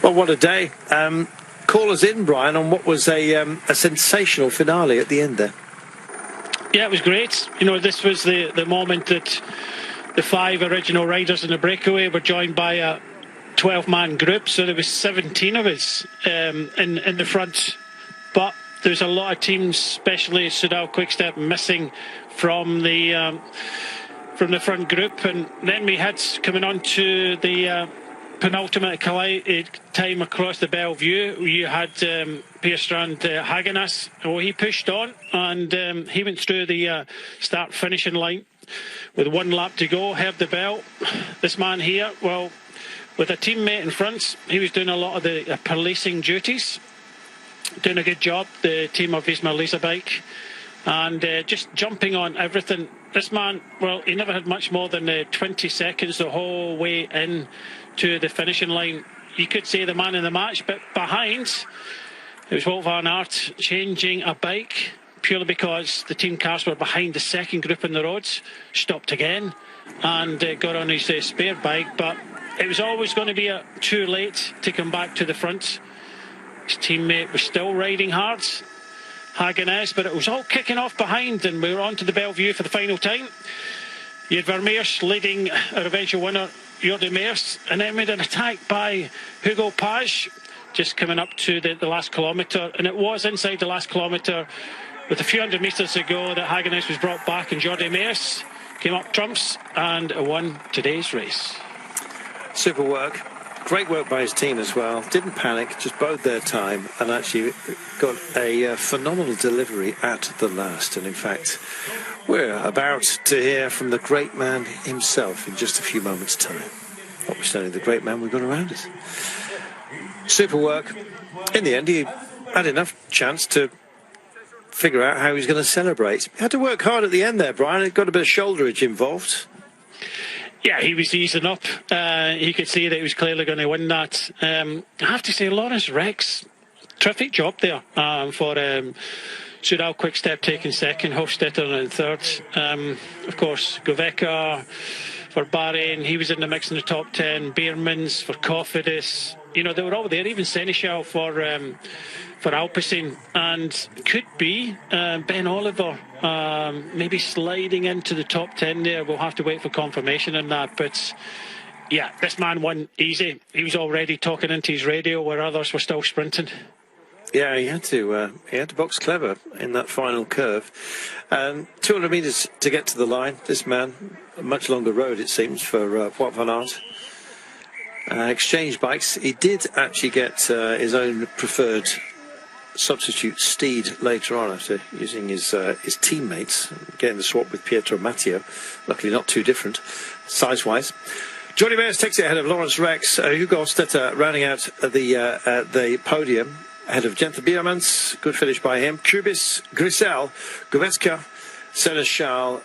Well, what a day. Call us in, Brian, on what was a sensational finale at the end there. Yeah, it was great. You know, this was the moment that the 5 original riders in the breakaway were joined by a 12-man group, so there was 17 of us in the front. But there was a lot of teams, especially Soudal Quick-Step, missing from the front group. And then we had, coming on to the penultimate time across the Bellevue, you had Pierstrand Hagenas. Well, he pushed on and he went through the start-finishing line with 1 lap to go, heard the bell. This man here, well, with a teammate in front, he was doing a lot of the policing duties, doing a good job, the team of Visma Lease bike, and just jumping on everything. This man, well, he never had much more than 20 seconds the whole way in to the finishing line. You could say the man in the match, but behind, it was Wout Van Aert changing a bike purely because the team cars were behind the second group in the roads, stopped again and got on his spare bike. But it was always going to be too late to come back to the front. His teammate was still riding hard, Hagenas, but it was all kicking off behind, and we were on to the Bellevue for the final time. You had Vermeers leading our eventual winner, Jordi Meeus, and then we had an attack by Hugo Hofstetter just coming up to the last kilometre, and it was inside the last kilometre with a few hundred metres to go that Hagenas was brought back, and Jordi Meeus came up trumps and won today's race. Super work. Great work by his team as well. Didn't panic, just bode their time, and actually got a phenomenal delivery at the last. And in fact, we're about to hear from the great man himself in just a few moments' time. Notwithstanding the great man we've got around us. Super work. In the end, he had enough chance to figure out how he was going to celebrate. He had to work hard at the end there, Brian. It got a bit of shoulderage involved. Yeah, he was easing up. He could see that he was clearly going to win that. I have to say, Laurenz Rex, terrific job there for Soudal Quick-Step taking second, Hofstetter in third. Of course, Goveka for Bahrain, he was in the mix in the top 10. Beermans for Cofidis. You know, they were all there. Even Seneschal for Alpecin, and could be Ben Oliver maybe sliding into the top 10 there. We'll have to wait for confirmation on that. But yeah, this man won easy. He was already talking into his radio where others were still sprinting. Yeah, he had to box clever in that final curve. 200 metres to get to the line. This man, a much longer road it seems for Wout Van Aert. Exchange bikes. He did actually get his own preferred substitute steed later on after using his teammates, getting the swap with Pietro Mathieu. Luckily not too different size-wise. Jordi Meeus takes it ahead of Laurenz Rex. Hugo Hofstetter rounding out the podium ahead of Jensen Beermans. Good finish by him. Kubis, Grisel, Govetzka, Seneschal,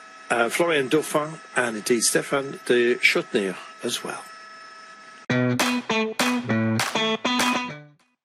Florian Dauphin, and indeed Stefan de Chotenier as well.